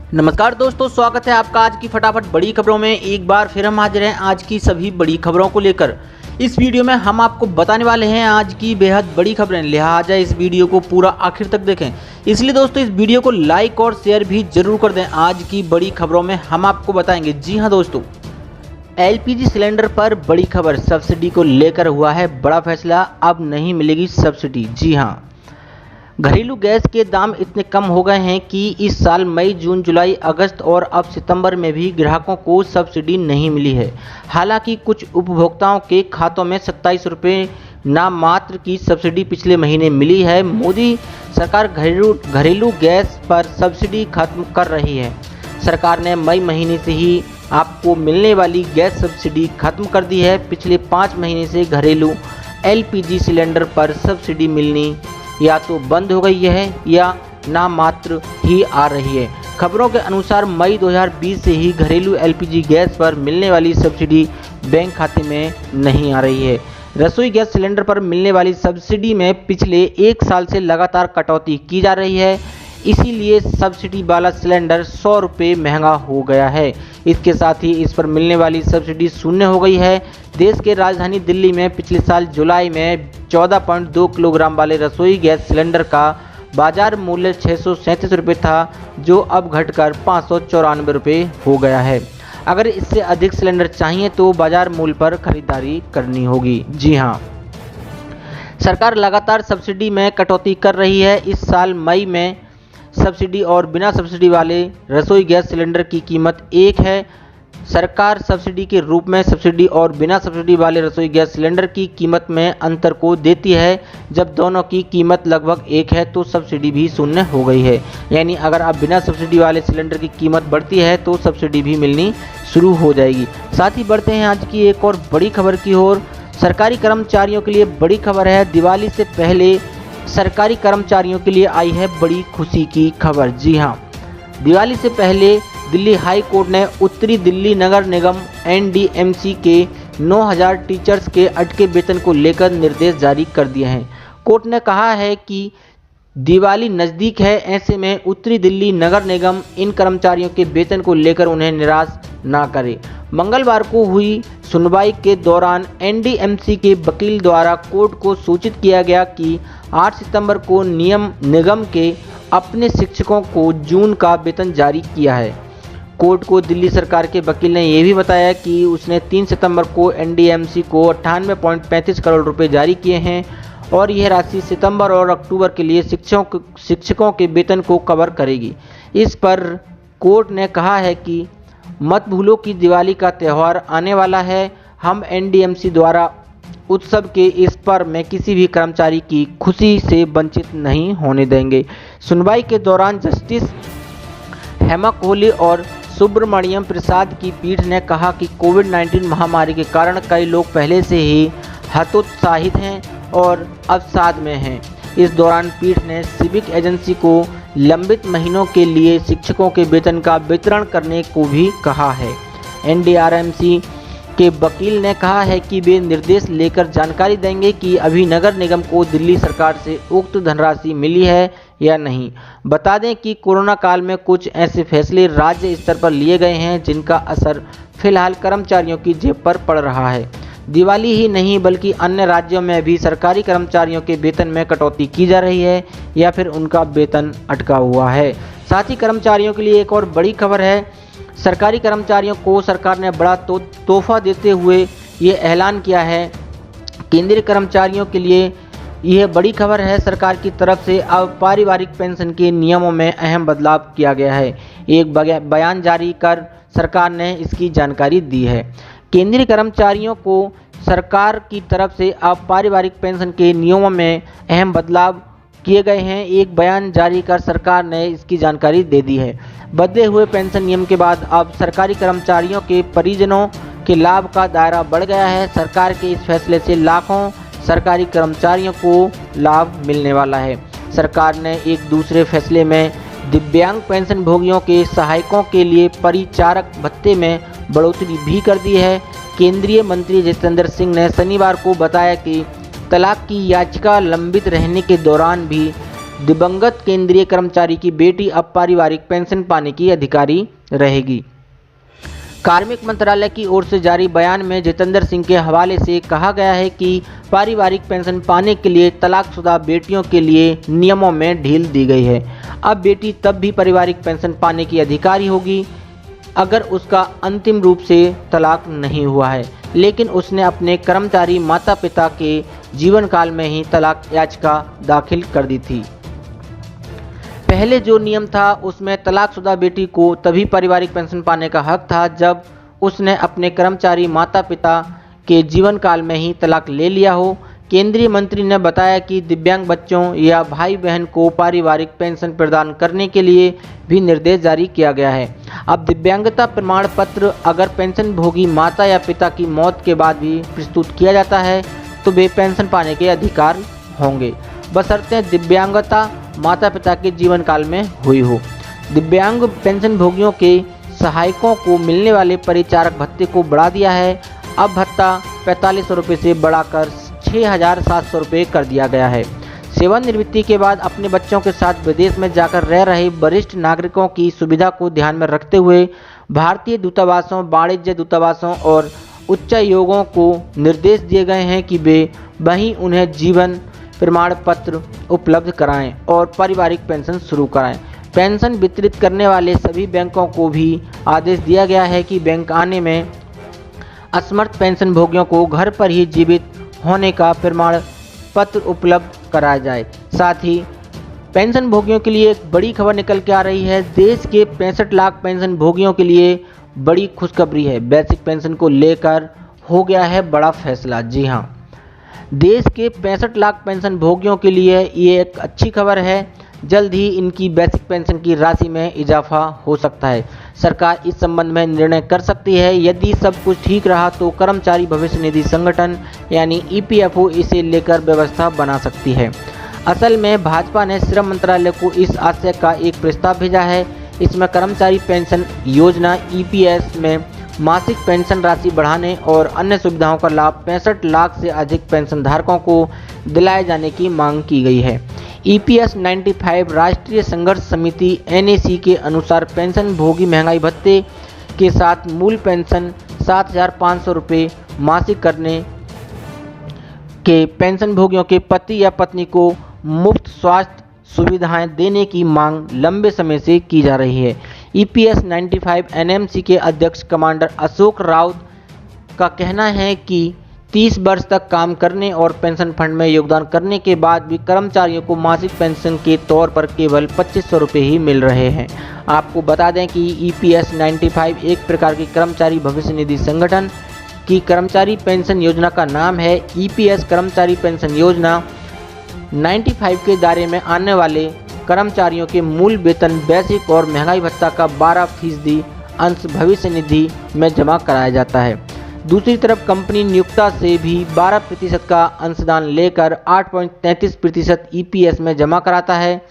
नमस्कार दोस्तों, स्वागत है आपका आज की फटाफट बड़ी खबरों में। एक बार फिर हम हाजिर हैं आज की सभी बड़ी खबरों को लेकर। इस वीडियो में हम आपको बताने वाले हैं आज की बेहद बड़ी खबरें, लिहाजा इस वीडियो को पूरा आखिर तक देखें। इसलिए दोस्तों इस वीडियो को लाइक और शेयर भी जरूर कर दें। आज की बड़ी खबरों में हम आपको बताएंगे, जी हाँ दोस्तों, एलपीजी सिलेंडर पर बड़ी खबर, सब्सिडी को लेकर हुआ है बड़ा फैसला, अब नहीं मिलेगी सब्सिडी। जी हाँ, घरेलू गैस के दाम इतने कम हो गए हैं कि इस साल मई, जून, जुलाई, अगस्त और अब सितंबर में भी ग्राहकों को सब्सिडी नहीं मिली है। हालांकि कुछ उपभोक्ताओं के खातों में 27 रुपये नाम मात्र की सब्सिडी पिछले महीने मिली है। मोदी सरकार घरेलू गैस पर सब्सिडी खत्म कर रही है। सरकार ने मई महीने से ही आपको मिलने वाली गैस सब्सिडी खत्म कर दी है। पिछले 5 महीने से घरेलू एलपीजी सिलेंडर पर सब्सिडी मिलनी या तो बंद हो गई है या नाम मात्र ही आ रही है। खबरों के अनुसार मई 2020 से ही घरेलू एलपीजी गैस पर मिलने वाली सब्सिडी बैंक खाते में नहीं आ रही है। रसोई गैस सिलेंडर पर मिलने वाली सब्सिडी में पिछले 1 साल से लगातार कटौती की जा रही है, इसीलिए सब्सिडी वाला सिलेंडर 100 रुपये महंगा हो गया है। इसके साथ ही इस पर मिलने वाली सब्सिडी शून्य हो गई है। देश के राजधानी दिल्ली में पिछले साल जुलाई में 14.2 किलोग्राम वाले रसोई गैस सिलेंडर का बाजार मूल्य 637 रुपये था, जो अब घटकर 594 रुपये हो गया है। अगर इससे अधिक सिलेंडर चाहिए तो बाजार मूल्य पर खरीदारी करनी होगी। जी हाँ, सरकार लगातार सब्सिडी में कटौती कर रही है। इस साल मई में सब्सिडी और बिना सब्सिडी वाले रसोई गैस सिलेंडर की कीमत एक है। सरकार सब्सिडी के रूप में सब्सिडी और बिना सब्सिडी वाले रसोई गैस सिलेंडर की कीमत में अंतर को देती है। जब दोनों की कीमत लगभग एक है तो सब्सिडी भी शून्य हो गई है। यानी अगर अब बिना सब्सिडी वाले सिलेंडर की कीमत बढ़ती है तो सब्सिडी भी मिलनी शुरू हो जाएगी। साथ ही बढ़ते हैं आज की एक और बड़ी खबर की ओर। सरकारी कर्मचारियों के लिए बड़ी खबर है। दिवाली से पहले सरकारी कर्मचारियों के लिए आई है बड़ी खुशी की खबर। जी हाँ, दिवाली से पहले दिल्ली हाई कोर्ट ने उत्तरी दिल्ली नगर निगम एनडीएमसी के 9000 टीचर्स के अटके वेतन को लेकर निर्देश जारी कर दिए हैं। कोर्ट ने कहा है कि दिवाली नज़दीक है, ऐसे में उत्तरी दिल्ली नगर निगम इन कर्मचारियों के वेतन को लेकर उन्हें निराश ना करे। मंगलवार को हुई सुनवाई के दौरान एनडीएमसी के वकील द्वारा कोर्ट को सूचित किया गया कि 8 सितंबर को निगम के अपने शिक्षकों को जून का वेतन जारी किया है। कोर्ट को दिल्ली सरकार के वकील ने यह भी बताया कि उसने 3 सितंबर को एनडीएमसी को 98.35 करोड़ रुपए जारी किए हैं और यह राशि सितंबर और अक्टूबर के लिए शिक्षकों के वेतन को कवर करेगी। इस पर कोर्ट ने कहा है कि मत भूलो कि दिवाली का त्यौहार आने वाला है। हम एनडीएमसी द्वारा उत्सव के इस पर्व में किसी भी कर्मचारी की खुशी से वंचित नहीं होने देंगे। सुनवाई के दौरान जस्टिस हेमा कोहली और सुब्रमण्यम प्रसाद की पीठ ने कहा कि कोविड-19 महामारी के कारण कई लोग पहले से ही हतोत्साहित हैं और अवसाद में हैं। इस दौरान पीठ ने सिविक एजेंसी को लंबित महीनों के लिए शिक्षकों के वेतन का वितरण करने को भी कहा है। एनडीआरएमसी के वकील ने कहा है कि वे निर्देश लेकर जानकारी देंगे कि अभी नगर निगम को दिल्ली सरकार से उक्त धनराशि मिली है या नहीं। बता दें कि कोरोना काल में कुछ ऐसे फैसले राज्य स्तर पर लिए गए हैं जिनका असर फिलहाल कर्मचारियों की जेब पर पड़ रहा है। दिवाली ही नहीं बल्कि अन्य राज्यों में भी सरकारी कर्मचारियों के वेतन में कटौती की जा रही है या फिर उनका वेतन अटका हुआ है। साथ ही कर्मचारियों के लिए एक और बड़ी खबर है। सरकारी कर्मचारियों को सरकार ने बड़ा तोहफा देते हुए ये ऐलान किया है। केंद्रीय कर्मचारियों के लिए यह बड़ी खबर है। सरकार की तरफ से अब पारिवारिक पेंशन के नियमों में अहम बदलाव किया गया है। एक बयान जारी कर सरकार ने इसकी जानकारी दी है। केंद्रीय कर्मचारियों को सरकार की तरफ से अब पारिवारिक पेंशन के नियमों में अहम बदलाव किए गए हैं। एक बयान जारी कर सरकार ने इसकी जानकारी दे दी है। बदले हुए पेंशन नियम के बाद अब सरकारी कर्मचारियों के परिजनों के लाभ का दायरा बढ़ गया है। सरकार के इस फैसले से लाखों सरकारी कर्मचारियों को लाभ मिलने वाला है। सरकार ने एक दूसरे फैसले में दिव्यांग पेंशन भोगियों के सहायकों के लिए परिचारक भत्ते में बढ़ोतरी भी कर दी है। केंद्रीय मंत्री जितेंद्र सिंह ने शनिवार को बताया कि तलाक की याचिका लंबित रहने के दौरान भी दिवंगत केंद्रीय कर्मचारी की बेटी अब पारिवारिक पेंशन पाने की अधिकारी रहेगी। कार्मिक मंत्रालय की ओर से जारी बयान में जितेंद्र सिंह के हवाले से कहा गया है कि पारिवारिक पेंशन पाने के लिए तलाकशुदा बेटियों के लिए नियमों में ढील दी गई है। अब बेटी तब भी पारिवारिक पेंशन पाने की अधिकारी होगी अगर उसका अंतिम रूप से तलाक नहीं हुआ है, लेकिन उसने अपने कर्मचारी माता पिता के जीवन काल में ही तलाक याचिका दाखिल कर दी थी। पहले जो नियम था उसमें तलाकशुदा बेटी को तभी पारिवारिक पेंशन पाने का हक था जब उसने अपने कर्मचारी माता पिता के जीवन काल में ही तलाक ले लिया हो। केंद्रीय मंत्री ने बताया कि दिव्यांग बच्चों या भाई बहन को पारिवारिक पेंशन प्रदान करने के लिए भी निर्देश जारी किया गया है। अब दिव्यांगता प्रमाण पत्र अगर पेंशन भोगी माता या पिता की मौत के बाद भी प्रस्तुत किया जाता है तो वे पेंशन पाने के अधिकार होंगे, बशर्ते दिव्यांगता माता पिता के जीवन काल में हुई हो। दिव्यांग पेंशन भोगियों के सहायकों को मिलने वाले परिचारक भत्ते को बढ़ा दिया है। अब भत्ता 4500 रुपये से बढ़ाकर 6700 रुपये कर दिया गया है। सेवानिवृत्ति के बाद अपने बच्चों के साथ विदेश में जाकर रह रहे वरिष्ठ नागरिकों की सुविधा को ध्यान में रखते हुए भारतीय दूतावासों, वाणिज्य दूतावासों और उच्चायोगों को निर्देश दिए गए हैं कि वे वहीं उन्हें जीवन प्रमाण पत्र उपलब्ध कराएं और पारिवारिक पेंशन शुरू कराएं। पेंशन वितरित करने वाले सभी बैंकों को भी आदेश दिया गया है कि बैंक आने में असमर्थ पेंशन भोगियों को घर पर ही जीवित होने का प्रमाण पत्र उपलब्ध कराया जाए। साथ ही पेंशन भोगियों के लिए एक बड़ी खबर निकल के आ रही है। देश के 65 लाख पेंशन भोगियों के लिए बड़ी खुशखबरी है। बेसिक पेंशन को लेकर हो गया है बड़ा फैसला। जी हाँ, देश के 65 लाख पेंशन भोगियों के लिए ये एक अच्छी खबर है। जल्द ही इनकी बेसिक पेंशन की राशि में इजाफा हो सकता है। सरकार इस संबंध में निर्णय कर सकती है। यदि सब कुछ ठीक रहा तो कर्मचारी भविष्य निधि संगठन यानी EPFO इसे लेकर व्यवस्था बना सकती है। असल में भाजपा ने श्रम मंत्रालय को इस आशय का एक प्रस्ताव भेजा है। इसमें कर्मचारी पेंशन योजना EPS में मासिक पेंशन राशि बढ़ाने और अन्य सुविधाओं का लाभ 65 लाख से अधिक पेंशन धारकों को दिलाए जाने की मांग की गई है। EPS 95 राष्ट्रीय संघर्ष समिति NAC के अनुसार पेंशन भोगी महंगाई भत्ते के साथ मूल पेंशन 7500 रुपये मासिक करने के पेंशन भोगियों के पति या पत्नी को मुफ्त स्वास्थ्य सुविधाएं देने की मांग लंबे समय से की जा रही है। EPS 95 NMC के अध्यक्ष कमांडर अशोक राउत का कहना है कि 30 वर्ष तक काम करने और पेंशन फंड में योगदान करने के बाद भी कर्मचारियों को मासिक पेंशन के तौर पर केवल 2500 रुपये ही मिल रहे हैं। आपको बता दें कि EPS 95 एक प्रकार की कर्मचारी भविष्य निधि संगठन की कर्मचारी पेंशन योजना का नाम है। EPS कर्मचारी पेंशन योजना 95 के दायरे में आने वाले कर्मचारियों के मूल वेतन, बेसिक और महंगाई भत्ता का 12% अंश भविष्य निधि में जमा कराया जाता है। दूसरी तरफ कंपनी नियोक्ता से भी 12% का अंशदान लेकर 8.33% EPS में जमा कराता है।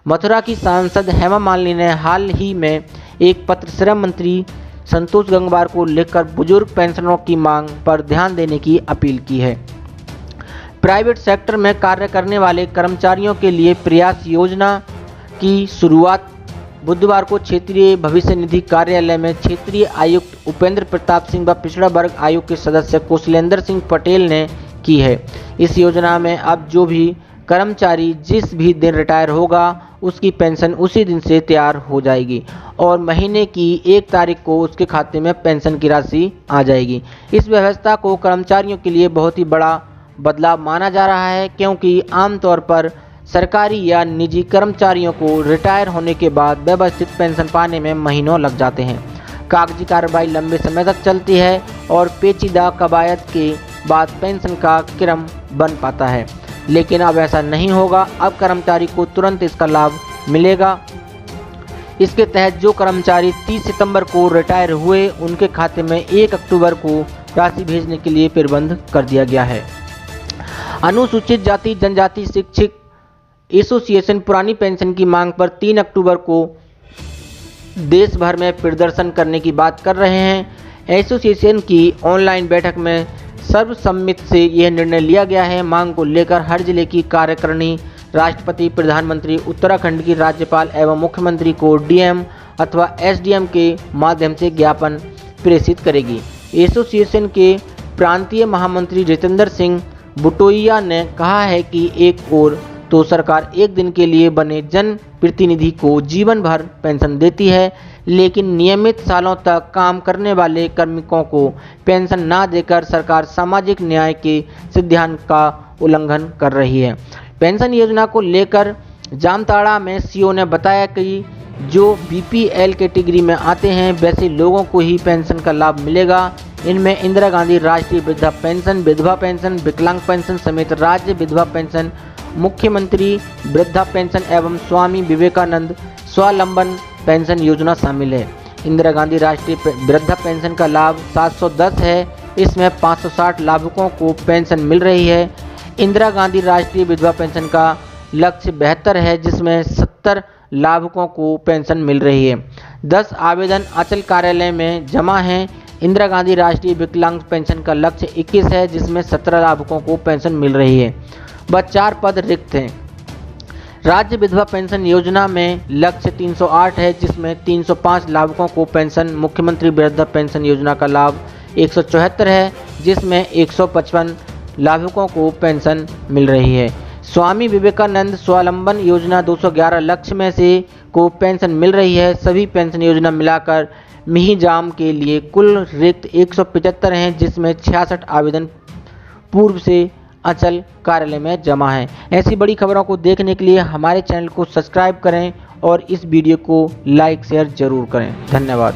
मथुरा की सांसद हेमा मालिनी ने हाल ही में एक पत्र श्रम मंत्री संतोष गंगवार को लिखकर बुजुर्ग पेंशनरों की मांग पर ध्यान देने की अपील की है। प्राइवेट सेक्टर में कार्य करने वाले कर्मचारियों के लिए प्रयास योजना की शुरुआत बुधवार को क्षेत्रीय भविष्य निधि कार्यालय में क्षेत्रीय आयुक्त उपेंद्र प्रताप सिंह व पिछड़ा वर्ग आयोग के सदस्य कौशलेंद्र सिंह पटेल ने की है। इस योजना में अब जो भी कर्मचारी जिस भी दिन रिटायर होगा उसकी पेंशन उसी दिन से तैयार हो जाएगी और महीने की 1 तारीख को उसके खाते में पेंशन की राशि आ जाएगी। इस व्यवस्था को कर्मचारियों के लिए बहुत ही बड़ा बदलाव माना जा रहा है, क्योंकि आमतौर पर सरकारी या निजी कर्मचारियों को रिटायर होने के बाद व्यवस्थित पेंशन पाने में महीनों लग जाते हैं। कागजी कार्रवाई लंबे समय तक चलती है और पेचीदा कवायद के बाद पेंशन का क्रम बन पाता है, लेकिन अब ऐसा नहीं होगा। अब कर्मचारी को तुरंत इसका लाभ मिलेगा। इसके तहत जो कर्मचारी 30 सितंबर को रिटायर हुए उनके खाते में 1 अक्टूबर को राशि भेजने के लिए प्रबंध कर दिया गया है। अनुसूचित जाति जनजाति शिक्षक एसोसिएशन पुरानी पेंशन की मांग पर 3 अक्टूबर को देश भर में प्रदर्शन करने की बात कर रहे हैं। एसोसिएशन की ऑनलाइन बैठक में सर्वसम्मति से यह निर्णय लिया गया है। मांग को लेकर हर जिले की कार्यकारिणी राष्ट्रपति, प्रधानमंत्री, उत्तराखंड की राज्यपाल एवं मुख्यमंत्री को डीएम अथवा एसडीएम के माध्यम से ज्ञापन प्रेषित करेगी। एसोसिएशन के प्रांतीय महामंत्री जितेंद्र सिंह बुटोइया ने कहा है कि एक ओर तो सरकार एक दिन के लिए बने जन प्रतिनिधि को जीवन भर पेंशन देती है, लेकिन नियमित सालों तक काम करने वाले कार्मिकों को पेंशन ना देकर सरकार सामाजिक न्याय के सिद्धांत का उल्लंघन कर रही है। पेंशन योजना को लेकर जामताड़ा में सीओ ने बताया कि जो बीपीएल कैटेगरी में आते हैं वैसे लोगों को ही पेंशन का लाभ मिलेगा। इनमें इंदिरा गांधी राष्ट्रीय वृद्धा पेंशन, विधवा पेंशन, विकलांग पेंशन समेत राज्य विधवा पेंशन, मुख्यमंत्री वृद्धा पेंशन एवं स्वामी विवेकानंद स्वावलंबन पेंशन योजना शामिल है। इंदिरा गांधी राष्ट्रीय वृद्धा पेंशन का लाभ 710 है। इसमें 560 लाभुकों को पेंशन मिल रही है। इंदिरा गांधी राष्ट्रीय विधवा पेंशन का लक्ष्य 72 है, जिसमें 70 लाभुकों को पेंशन मिल रही है। 10 आवेदन अंचल कार्यालय में जमा हैं। इंदिरा गांधी राष्ट्रीय विकलांग पेंशन का लक्ष्य 21 है, जिसमें 17 लाभुकों को पेंशन मिल रही है। बस 4 पद रिक्त हैं। राज्य विधवा पेंशन योजना में लक्ष्य 308 है, जिसमें 305 लाभुकों को पेंशन। मुख्यमंत्री वृद्धा पेंशन योजना का लाभ 174 है, जिसमें 155 लाभुकों को पेंशन मिल रही है। स्वामी विवेकानंद स्वावलंबन योजना 211 लक्ष्य में से को पेंशन मिल रही है। सभी पेंशन योजना मिलाकर मिहिजाम के लिए कुल रिक्त 175 हैं, जिसमें 66 आवेदन पूर्व से अंचल कार्यालय में जमा है। ऐसी बड़ी खबरों को देखने के लिए हमारे चैनल को सब्सक्राइब करें और इस वीडियो को लाइक शेयर जरूर करें। धन्यवाद।